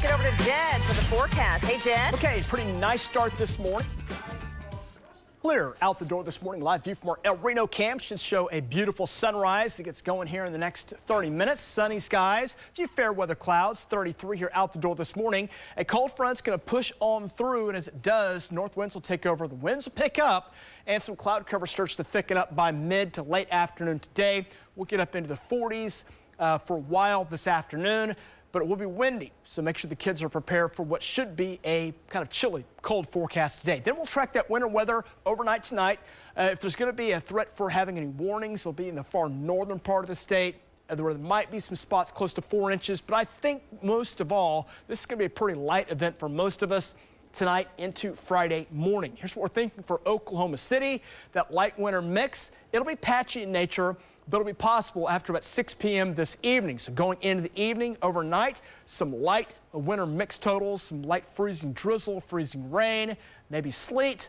Let's get over to Jed for the forecast. Hey, Jed. Okay, pretty nice start this morning. Clear out the door this morning. Live view from our El Reno camp should show a beautiful sunrise. It gets going here in the next 30 minutes. Sunny skies, a few fair weather clouds, 33 here out the door this morning. A cold front's going to push on through, and as it does, north winds will take over. The winds will pick up, and some cloud cover starts to thicken up by mid to late afternoon today. We'll get up into the 40s for a while this afternoon, but it will be windy, so make sure the kids are prepared for what should be a kind of chilly, cold forecast today. Then we'll track that winter weather overnight tonight. If there's going to be a threat for having any warnings, it'll be in the far northern part of the state. There might be some spots close to 4 inches, but I think most of all, this is going to be a pretty light event for most of us tonight into Friday morning. Here's what we're thinking for Oklahoma City. That light winter mix, it'll be patchy in nature, but it'll be possible after about 6 p.m. this evening. So going into the evening, overnight, some light winter mix totals, some light freezing drizzle, freezing rain, maybe sleet.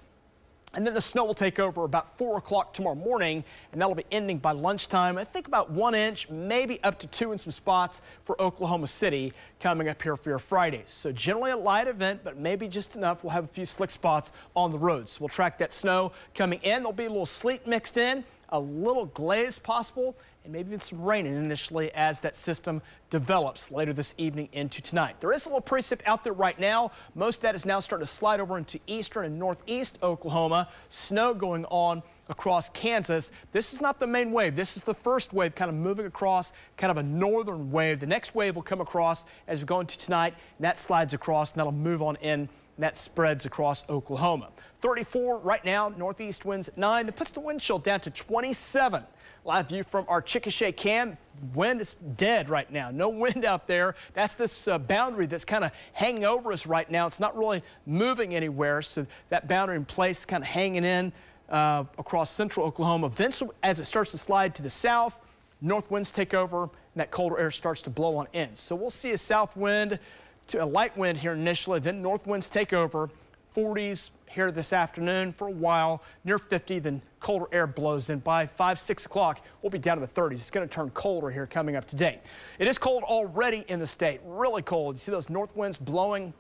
And then the snow will take over about 4 o'clock tomorrow morning, and that'll be ending by lunchtime. I think about 1 inch, maybe up to 2 in some spots for Oklahoma City coming up here for your Fridays. So generally a light event, but maybe just enough. We'll have a few slick spots on the roads. So we'll track that snow coming in. There'll be a little sleet mixed in, a little glaze possible, and maybe even some rain initially as that system develops later this evening into tonight. There is a little precip out there right now. Most of that is now starting to slide over into eastern and northeast Oklahoma. Snow going on across Kansas. This is not the main wave. This is the first wave kind of moving across, kind of a northern wave. The next wave will come across as we go into tonight, and that slides across, and that'll move on in. And that spreads across Oklahoma. 34 right now, northeast winds at 9. That puts the wind chill down to 27. Live view from our Chickasha cam. Wind is dead right now. No wind out there. That's this boundary that's kind of hanging over us right now. It's not really moving anywhere, so that boundary in place kind of hanging in across central Oklahoma. Eventually, as it starts to slide to the south, north winds take over, and that colder air starts to blow on in. So we'll see a south wind to a light wind here initially, then north winds take over, 40s here this afternoon for a while, near 50, then colder air blows in. By 5, 6 o'clock, we'll be down to the 30s. It's going to turn colder here coming up today. It is cold already in the state, really cold. You see those north winds blowing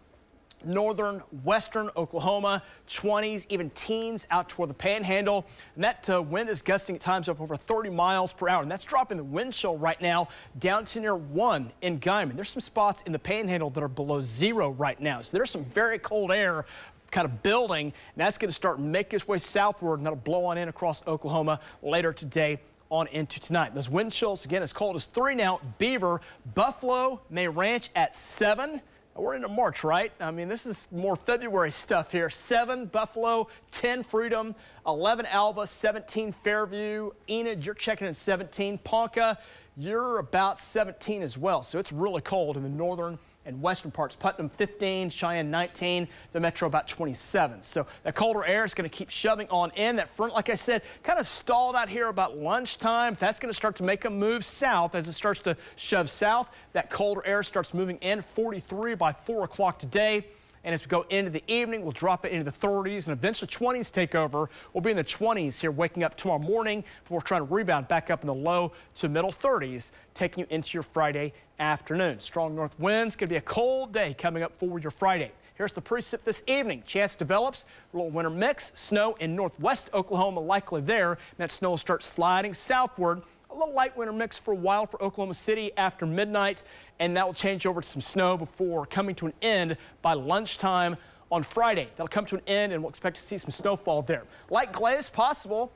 northern, western Oklahoma, 20s, even teens out toward the panhandle. And that wind is gusting at times up over 30 miles per hour. And that's dropping the wind chill right now down to near 1 in Guyman. There's some spots in the panhandle that are below 0 right now. So there's some very cold air kind of building, and that's going to start making its way southward, and that'll blow on in across Oklahoma later today on into tonight. Those wind chills, again, as cold as 3 now. Beaver, Buffalo may ranch at 7. We're into March, right? I mean, this is more February stuff here. 7 Buffalo, 10 Freedom, 11 Alva, 17 Fairview. Enid, you're checking in 17. Ponca, you're about 17 as well. So it's really cold in the northern and western parts. Putnam 15, Cheyenne 19, the metro about 27. So that colder air is going to keep shoving on in. That front, like I said, kind of stalled out here about lunchtime. That's going to start to make a move south as it starts to shove south. That colder air starts moving in. 43 by 4 o'clock today. And as we go into the evening, we'll drop it into the 30s, and eventually 20s take over. We'll be in the 20s here waking up tomorrow morning before trying to rebound back up in the low to middle 30s, taking you into your Friday afternoon. Strong north winds. Going to be a cold day coming up for your Friday. Here's the precip this evening. Chance develops. A little winter mix. Snow in northwest Oklahoma likely there. And that snow will start sliding southward. A little light winter mix for a while for Oklahoma City after midnight, and that will change over to some snow before coming to an end by lunchtime on Friday. That'll come to an end, and we'll expect to see some snowfall there. Light glaze possible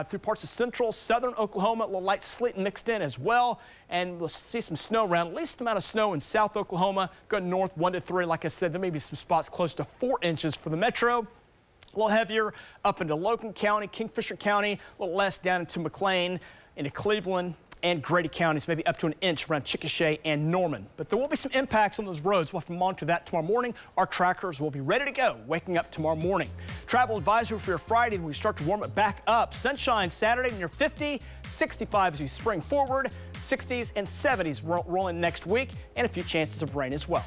through parts of central, southern Oklahoma. A little light sleet mixed in as well, and we'll see some snow around. Least amount of snow in south Oklahoma. Go north 1 to 3. Like I said, there may be some spots close to 4 inches for the metro. A little heavier up into Logan County, Kingfisher County, a little less down into McLean, into Cleveland and Grady counties, maybe up to an inch around Chickasha and Norman. But there will be some impacts on those roads. We'll have to monitor that tomorrow morning. Our trackers will be ready to go waking up tomorrow morning. Travel advisory for your Friday when we start to warm it back up. Sunshine Saturday near 50, 65 as we spring forward, 60s and 70s rolling next week, and a few chances of rain as well.